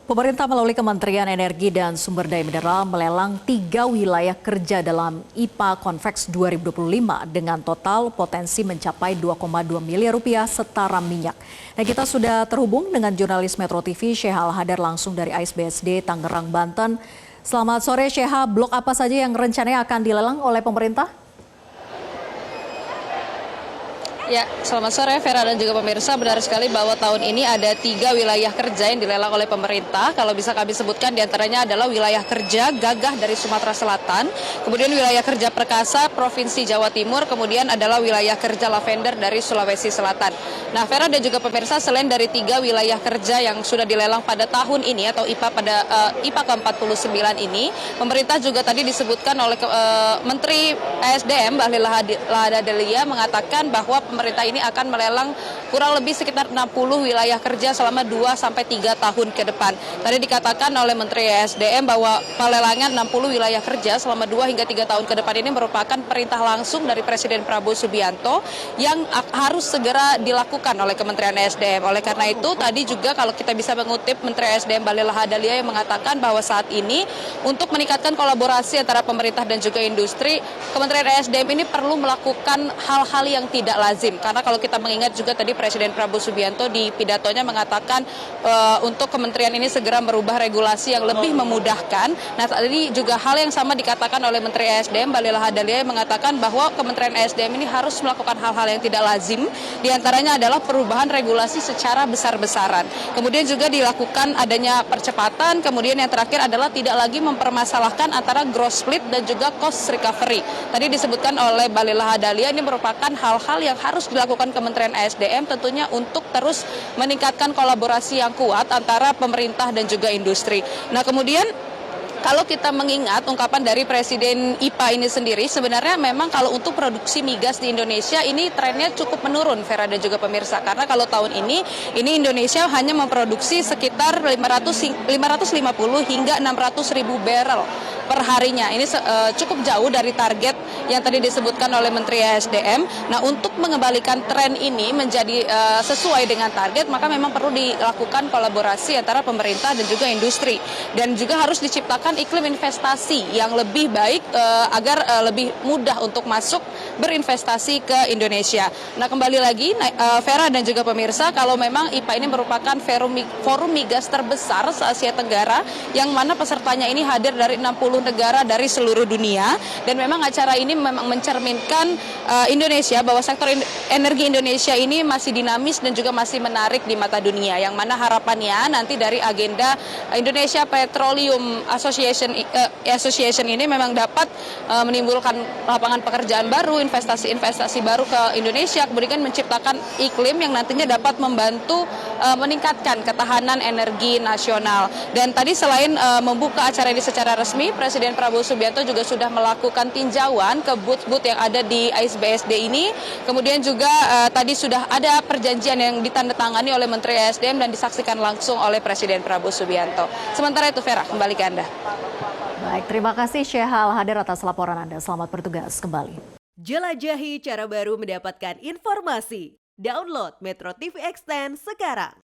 Pemerintah melalui Kementerian Energi dan Sumber Daya Mineral melelang 3 wilayah kerja dalam IPA Convex 2025 dengan total potensi mencapai 2,2 miliar rupiah setara minyak. Dan kita sudah terhubung dengan jurnalis Metro TV Syehal Hadar langsung dari ASBSD Tangerang, Banten. Selamat sore Syehal, blok apa saja yang rencananya akan dilelang oleh pemerintah? Ya, selamat sore Vera dan juga pemirsa. Benar sekali bahwa tahun ini ada 3 wilayah kerja yang dilelang oleh pemerintah. Kalau bisa kami sebutkan diantaranya adalah wilayah kerja Gagah dari Sumatera Selatan, kemudian wilayah kerja Perkasa Provinsi Jawa Timur, kemudian adalah wilayah kerja Lavender dari Sulawesi Selatan. Nah, Vera dan juga pemirsa, selain dari 3 wilayah kerja yang sudah dilelang pada tahun ini atau IPA ke-49 ini, pemerintah juga tadi disebutkan oleh Menteri ESDM Bahlil Lahadalia mengatakan bahwa pemerintah ini akan melelang kurang lebih sekitar 60 wilayah kerja selama 2-3 tahun ke depan. Tadi dikatakan oleh Menteri ESDM bahwa pelelangan 60 wilayah kerja selama 2 hingga 3 tahun ke depan ini merupakan perintah langsung dari Presiden Prabowo Subianto yang harus segera dilakukan oleh Kementerian ESDM. Oleh karena itu tadi juga kalau kita bisa mengutip Menteri ESDM Bahlil Lahadalia yang mengatakan bahwa saat ini untuk meningkatkan kolaborasi antara pemerintah dan juga industri, Kementerian ESDM ini perlu melakukan hal-hal yang tidak lazim. Karena kalau kita mengingat juga tadi Presiden Prabowo Subianto di pidatonya mengatakan untuk kementerian ini segera merubah regulasi yang lebih memudahkan. Nah, tadi juga hal yang sama dikatakan oleh Menteri ESDM Bahlil Lahadalia yang mengatakan bahwa Kementerian ESDM ini harus melakukan hal-hal yang tidak lazim. Di antaranya adalah perubahan regulasi secara besar-besaran. Kemudian juga dilakukan adanya percepatan. Kemudian yang terakhir adalah tidak lagi mempermasalahkan antara gross split dan juga cost recovery. Tadi disebutkan oleh Bahlil Lahadalia ini merupakan hal-hal yang harus dilakukan Kementerian ESDM tentunya untuk terus meningkatkan kolaborasi yang kuat antara pemerintah dan juga industri. Nah, kemudian kalau kita mengingat ungkapan dari Presiden IPA ini sendiri, sebenarnya memang kalau untuk produksi migas di Indonesia ini trennya cukup menurun, Vera dan juga pemirsa. Karena kalau tahun ini Indonesia hanya memproduksi sekitar 550 hingga 600 ribu barrel per harinya. Ini cukup jauh dari target yang tadi disebutkan oleh Menteri ESDM. Nah, untuk mengembalikan tren ini menjadi sesuai dengan target, maka memang perlu dilakukan kolaborasi antara pemerintah dan juga industri. Dan juga harus diciptakan iklim investasi yang lebih baik agar lebih mudah untuk masuk berinvestasi ke Indonesia. Nah, kembali lagi Vera dan juga pemirsa, kalau memang IPA ini merupakan forum migas terbesar se-Asia Tenggara yang mana pesertanya ini hadir dari 60 negara dari seluruh dunia, dan memang acara ini memang mencerminkan Indonesia bahwa sektor energi Indonesia ini masih dinamis dan juga masih menarik di mata dunia, yang mana harapannya nanti dari agenda Indonesia Petroleum Association ini memang dapat menimbulkan lapangan pekerjaan baru, investasi-investasi baru ke Indonesia, kemudian menciptakan iklim yang nantinya dapat membantu meningkatkan ketahanan energi nasional. Dan tadi selain membuka acara ini secara resmi, Presiden Prabowo Subianto juga sudah melakukan tinjauan ke booth-booth yang ada di ASBSD ini. Kemudian juga tadi sudah ada perjanjian yang ditandatangani oleh Menteri ESDM dan disaksikan langsung oleh Presiden Prabowo Subianto. Sementara itu, Vera, kembali ke Anda. Baik, terima kasih Syehal Hadar atas laporan Anda. Selamat bertugas kembali. Jelajahi cara baru mendapatkan informasi. Download Metro TV Extend sekarang.